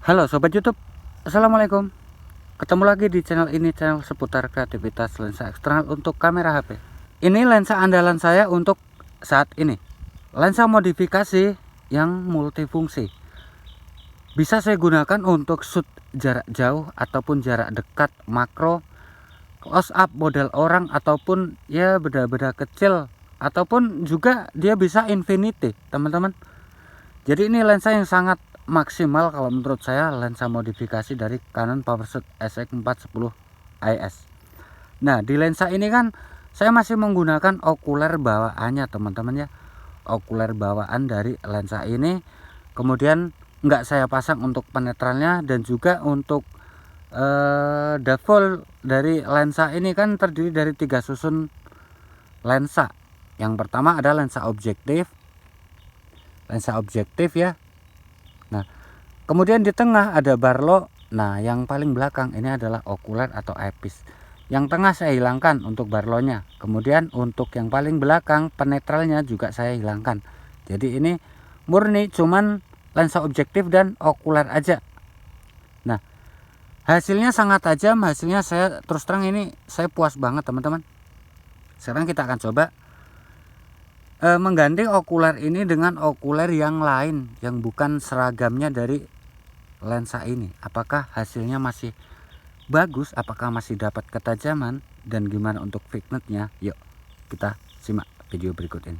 Halo Sobat YouTube, Assalamualaikum. Ketemu lagi di channel ini, channel seputar kreativitas lensa eksternal untuk kamera HP. Ini lensa andalan saya untuk saat ini. Lensa modifikasi yang multifungsi. Bisa saya gunakan untuk shoot jarak jauh ataupun jarak dekat, makro, close up model orang, ataupun ya benda-benda kecil, ataupun juga dia bisa infinity, teman-teman. Jadi ini lensa yang sangat maksimal kalau menurut saya, lensa modifikasi dari Canon PowerShot SX410 IS. Nah, di lensa ini kan saya masih menggunakan okuler bawaannya, teman-teman ya. Okuler bawaan dari lensa ini. Kemudian nggak saya pasang untuk penetralnya, dan juga untuk default dari lensa ini kan terdiri dari 3 susun lensa. Yang pertama ada lensa objektif ya. Nah, kemudian di tengah ada Barlow. Nah, yang paling belakang ini adalah okuler atau eyepiece. Yang tengah saya hilangkan untuk Barlow-nya. Kemudian untuk yang paling belakang penetralnya juga saya hilangkan. Jadi ini murni cuman lensa objektif dan okuler aja. Nah, hasilnya sangat tajam. Hasilnya saya terus terang ini saya puas banget, teman-teman. Sekarang kita akan coba mengganti okuler ini dengan okuler yang lain, yang bukan seragamnya dari lensa ini. Apakah hasilnya masih bagus, apakah masih dapat ketajaman, dan gimana untuk vignette-nya? Yuk kita simak video berikut ini.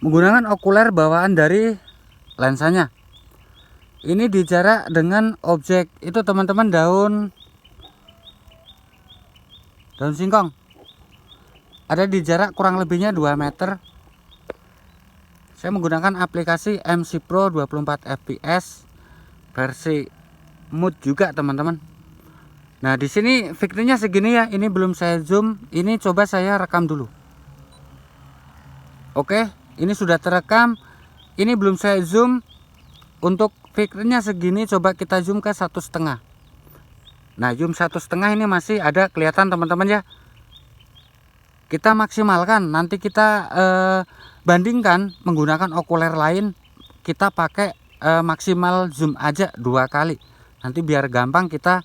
Menggunakan okuler bawaan dari lensanya. Ini dijarak dengan objek itu, teman-teman, daun singkong. Ada di jarak kurang lebihnya 2 meter. Saya menggunakan aplikasi MC Pro 24 fps versi mood juga, teman-teman. Nah, di sini fiturnya segini ya. Ini belum saya zoom. Ini coba saya rekam dulu. Oke, ini sudah terekam. Ini belum saya zoom. Untuk fiturnya segini, coba kita zoom ke 1,5. Nah, zoom 1,5 ini masih ada kelihatan, teman-teman ya. Kita maksimalkan, nanti kita bandingkan menggunakan okuler lain. Kita pakai maksimal zoom aja 2 kali. Nanti biar gampang kita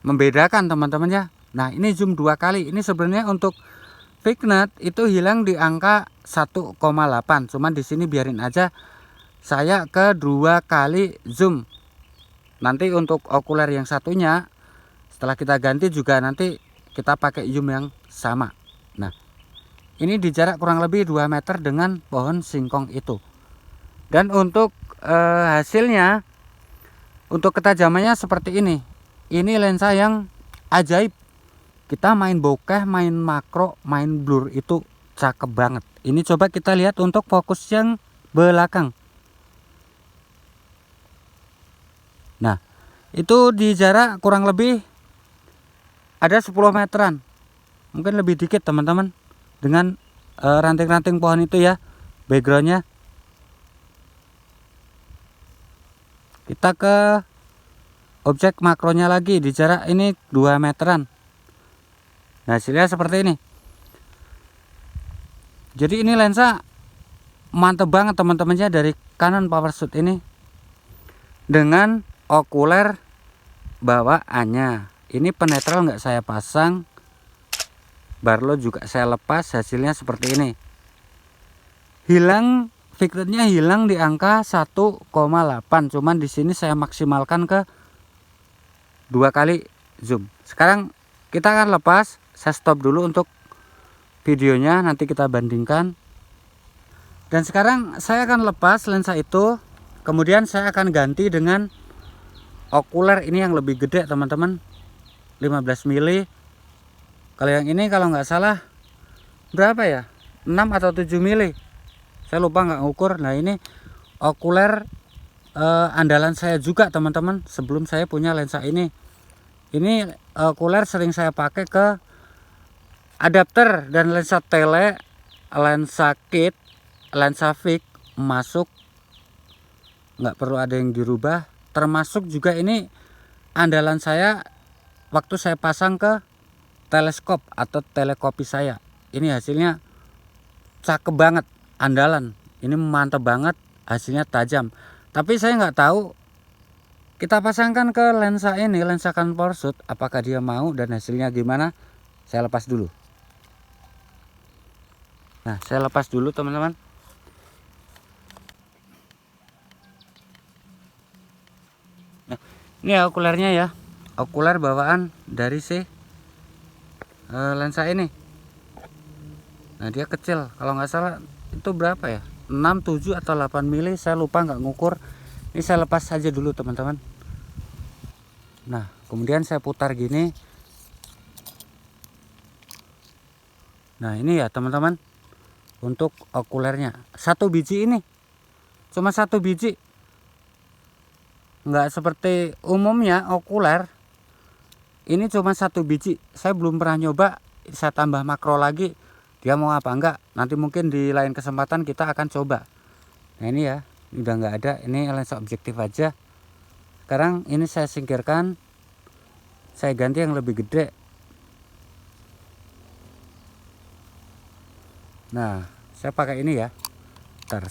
membedakan, teman-teman ya. Nah, ini zoom 2 kali. Ini sebenarnya untuk vignette itu hilang di angka 1,8. Cuman di sini biarin aja saya ke 2 kali zoom. Nanti untuk okuler yang satunya setelah kita ganti juga nanti kita pakai zoom yang sama. Nah, ini di jarak kurang lebih 2 meter dengan pohon singkong itu. Dan untuk hasilnya, untuk ketajamannya seperti ini. Ini lensa yang ajaib. Kita main bokeh, main makro, main blur itu cakep banget. Ini coba kita lihat untuk fokus yang belakang. Nah, itu di jarak kurang lebih ada 10 meteran, mungkin lebih dikit, teman-teman, dengan ranting-ranting pohon itu ya backgroundnya. Kita ke objek makronya lagi, di jarak ini 2 meteran. Nah, hasilnya seperti ini. Jadi ini lensa mantep banget, teman-teman ya, dari Canon PowerShot ini dengan okuler bawaannya. Ini penetral nggak saya pasang, Barlow juga saya lepas. Hasilnya seperti ini. Hilang, fiturnya hilang di angka 1,8. Cuman di sini saya maksimalkan ke 2 kali zoom. Sekarang kita akan lepas. Saya stop dulu untuk videonya, nanti kita bandingkan. Dan sekarang saya akan lepas lensa itu. Kemudian saya akan ganti dengan okuler ini yang lebih gede, teman-teman, 15 mili. Kalau yang ini kalau nggak salah berapa ya, 6 atau 7 mili, saya lupa, nggak ngukur. Nah, ini okuler andalan saya juga, teman-teman. Sebelum saya punya lensa ini okuler sering saya pakai ke adapter dan lensa tele, lensa kit, lensa fix masuk, nggak perlu ada yang dirubah. Termasuk juga ini andalan saya waktu saya pasang ke teleskop atau telekopi saya. Ini hasilnya cakep banget, andalan. Ini mantap banget, hasilnya tajam. Tapi saya nggak tahu, kita pasangkan ke lensa ini, lensa Canon PowerShot, apakah dia mau dan hasilnya gimana. Saya lepas dulu. Nah, saya lepas dulu teman-teman. Nah, ini okulernya ya, okuler bawaan dari si lensa ini. Nah, dia kecil, kalau nggak salah itu berapa ya, 6, 7 atau 8 mili, saya lupa, nggak ngukur. Ini saya lepas saja dulu teman-teman. Nah, kemudian saya putar gini. Nah, ini ya teman-teman, untuk okulernya satu biji, ini cuma satu biji, nggak seperti umumnya okuler. Ini cuma satu biji, saya belum pernah nyoba. Saya tambah makro lagi, dia mau apa enggak, nanti mungkin di lain kesempatan kita akan coba. Nah, ini ya, ini udah nggak ada, ini lensa objektif aja. Sekarang ini saya singkirkan, saya ganti yang lebih gede. Nah, saya pakai ini ya. Ntar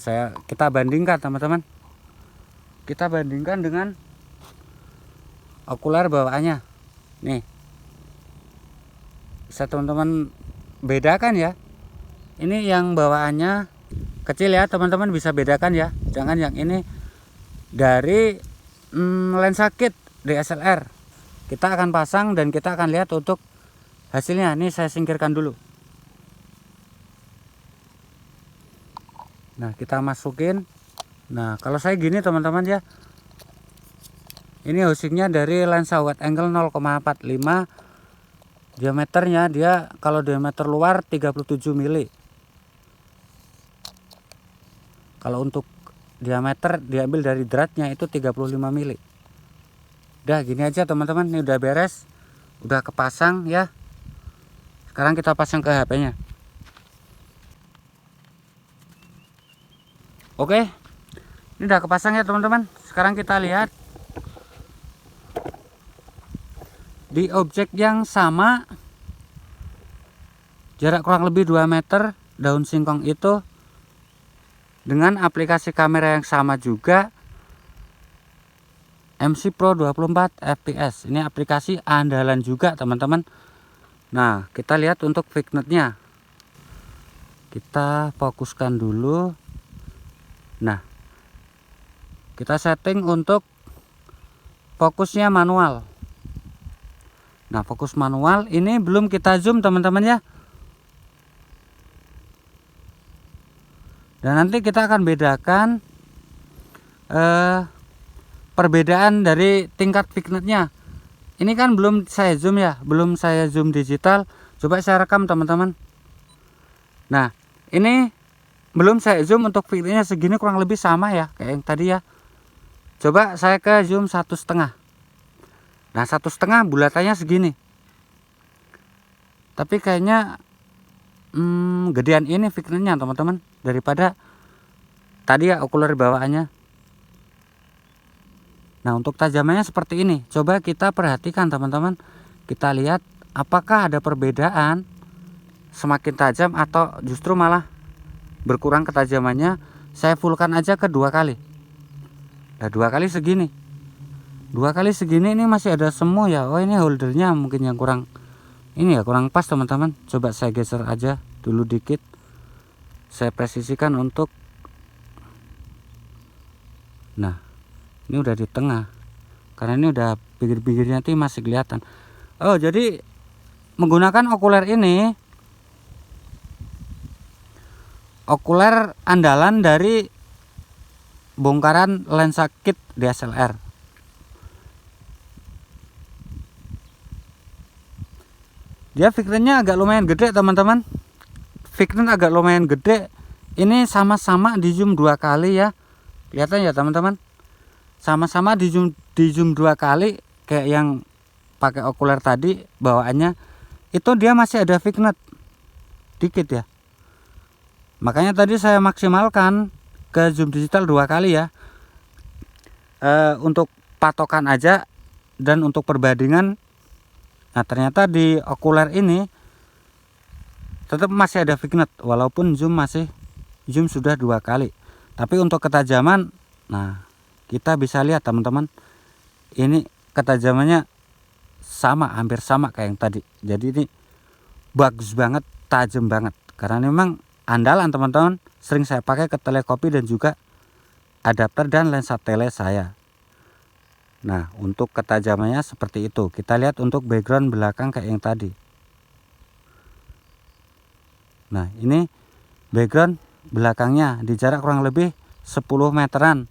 kita bandingkan teman-teman, kita bandingkan dengan okuler bawaannya. Nih, bisa teman-teman bedakan ya. Ini yang bawaannya kecil ya teman-teman, bisa bedakan ya. Jangan yang ini dari lensa kit DSLR. Kita akan pasang dan kita akan lihat untuk hasilnya. Ini saya singkirkan dulu. Nah, kita masukin. Nah, kalau saya gini teman-teman ya, ini housingnya dari lensa wide angle 0,45. Diameternya dia, kalau diameter luar 37 mili. Kalau untuk diameter diambil dari dratnya itu 35 mili. Udah gini aja teman-teman, ini udah beres, udah kepasang ya. Sekarang kita pasang ke HP-nya. Oke, ini udah kepasang ya teman-teman. Sekarang kita lihat di objek yang sama, jarak kurang lebih 2 meter, daun singkong itu dengan aplikasi kamera yang sama juga, MC Pro 24 fps. Ini aplikasi andalan juga teman-teman. Nah, kita lihat untuk vignette-nya. Kita fokuskan dulu. Nah, kita setting untuk fokusnya manual. Nah, fokus manual ini belum kita zoom teman-teman ya. Dan nanti kita akan bedakan perbedaan dari tingkat vignette-nya. Ini kan belum saya zoom ya, belum saya zoom digital. Coba saya rekam teman-teman. Nah, ini belum saya zoom, untuk vignette-nya segini kurang lebih sama ya kayak yang tadi ya. Coba saya ke zoom 1,5. Nah, 1,5 bulatannya segini. Tapi kayaknya gedean ini vignette-nya teman-teman daripada tadi ya okuler bawaannya. Nah, untuk tajamannya seperti ini. Coba kita perhatikan teman-teman. Kita lihat apakah ada perbedaan semakin tajam atau justru malah berkurang ketajamannya. Saya fullkan aja ke 2 kali. Nah, 2 kali segini. 2 kali segini ini masih ada semu ya. Oh, ini holdernya mungkin yang kurang, ini ya kurang pas teman-teman. Coba saya geser aja dulu dikit. Saya presisikan untuk, nah ini udah di tengah, karena ini udah pinggir-pinggirnya tuh masih kelihatan. Oh, jadi menggunakan okuler ini, okuler andalan dari bongkaran lensa kit DSLR. Dia vignette-nya agak lumayan gede teman-teman. Vignette agak lumayan gede. Ini sama-sama di zoom 2 kali ya. Kelihatan ya teman-teman. Sama-sama di zoom 2 kali kayak yang pakai okuler tadi bawaannya. Itu dia masih ada vignette dikit ya. Makanya tadi saya maksimalkan ke zoom digital 2 kali ya. Untuk patokan aja dan untuk perbandingan. Nah, ternyata di okuler ini tetap masih ada vignette walaupun zoom sudah 2 kali. Tapi untuk ketajaman, nah kita bisa lihat teman-teman, ini ketajamannya sama, hampir sama kayak yang tadi. Jadi ini bagus banget, tajam banget, karena memang andalan teman-teman, sering saya pakai ke telekopi dan juga adapter dan lensa tele saya. Nah untuk ketajamannya seperti itu. Kita lihat untuk background belakang kayak yang tadi. Nah ini background belakangnya di jarak kurang lebih 10 meteran,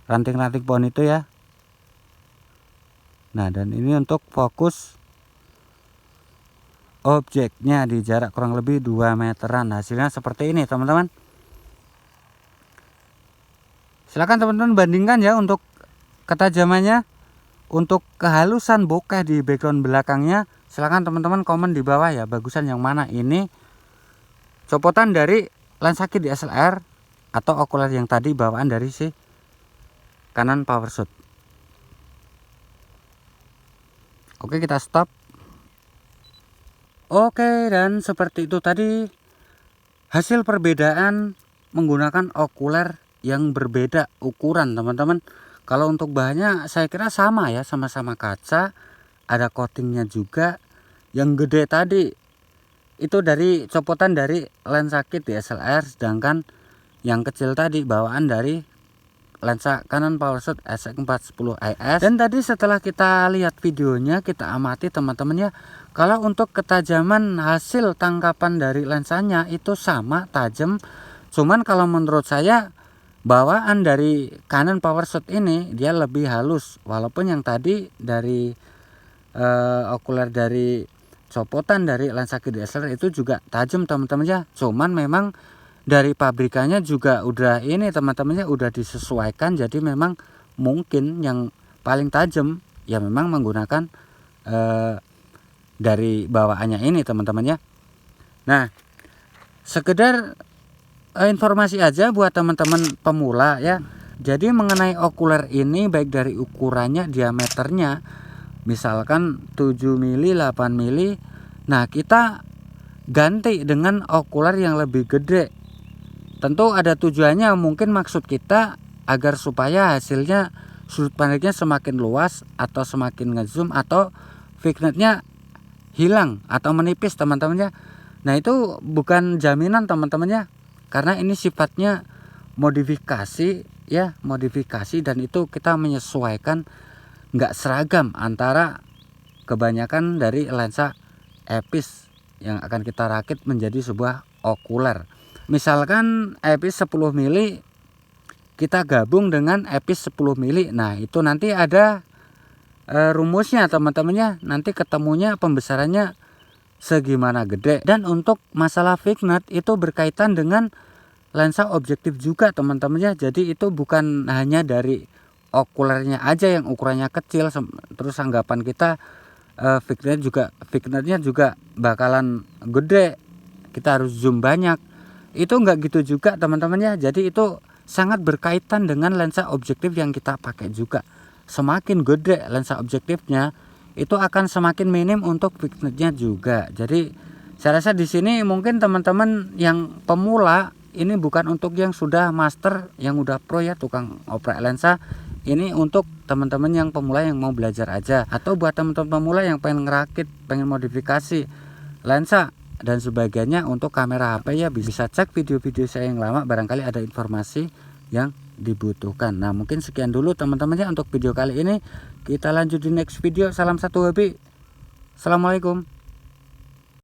ranting-ranting pohon itu ya. Nah dan ini untuk fokus objeknya di jarak kurang lebih 2 meteran. Hasilnya seperti ini teman-teman. Silahkan teman-teman bandingkan ya untuk ketajamannya, untuk kehalusan bokeh di background belakangnya. Silahkan teman-teman komen di bawah ya, bagusan yang mana. Ini copotan dari lensa kit DSLR atau okuler yang tadi bawaan dari si Canon PowerShot. Oke, kita stop. Oke, dan seperti itu tadi hasil perbedaan menggunakan okuler yang berbeda ukuran teman-teman. Kalau untuk bahannya saya kira sama ya, sama-sama kaca, ada coatingnya juga. Yang gede tadi itu dari copotan dari lensa kit DSLR, sedangkan yang kecil tadi bawaan dari lensa Canon PowerShot SX410IS. Dan tadi setelah kita lihat videonya, kita amati teman-teman ya, kalau untuk ketajaman hasil tangkapan dari lensanya itu sama tajam, cuman kalau menurut saya bawaan dari Canon PowerShot ini dia lebih halus, walaupun yang tadi dari okuler dari copotan dari lensa kit DSLR itu juga tajam teman-teman ya. Cuman memang dari pabrikannya juga udah ini teman-temannya udah disesuaikan, jadi memang mungkin yang paling tajam ya memang menggunakan dari bawaannya ini teman-teman ya. Nah sekedar informasi aja buat teman-teman pemula ya. Jadi mengenai okuler ini baik dari ukurannya, diameternya misalkan 7 mili, 8 mili, nah kita ganti dengan okuler yang lebih gede. Tentu ada tujuannya, mungkin maksud kita agar supaya hasilnya sudut pandangnya semakin luas atau semakin ngezoom atau vignette-nya hilang atau menipis teman-temannya. Nah itu bukan jaminan teman-temannya, karena ini sifatnya modifikasi ya, modifikasi, dan itu kita menyesuaikan, nggak seragam antara kebanyakan dari lensa epis yang akan kita rakit menjadi sebuah okuler. Misalkan epis 10 mili kita gabung dengan epis 10 mili, nah itu nanti ada rumusnya teman-temannya, nanti ketemunya pembesarannya segimana gede. Dan untuk masalah vignette itu berkaitan dengan lensa objektif juga teman-temannya, jadi itu bukan hanya dari okulernya aja yang ukurannya kecil terus anggapan kita vignette-nya juga bakalan gede, kita harus zoom banyak. Itu enggak gitu juga teman-teman ya. Jadi itu sangat berkaitan dengan lensa objektif yang kita pakai juga. Semakin gede lensa objektifnya itu akan semakin minim untuk vignette-nya juga. Jadi saya rasa di sini mungkin teman-teman yang pemula, ini bukan untuk yang sudah master, yang udah pro ya, tukang oprek lensa. Ini untuk teman-teman yang pemula yang mau belajar aja, atau buat teman-teman pemula yang pengen ngerakit, pengen modifikasi lensa dan sebagainya untuk kamera HP ya, bisa cek video-video saya yang lama, barangkali ada informasi yang dibutuhkan. Nah mungkin sekian dulu teman-teman ya untuk video kali ini. Kita lanjut di next video. Salam satu hobi. Assalamualaikum.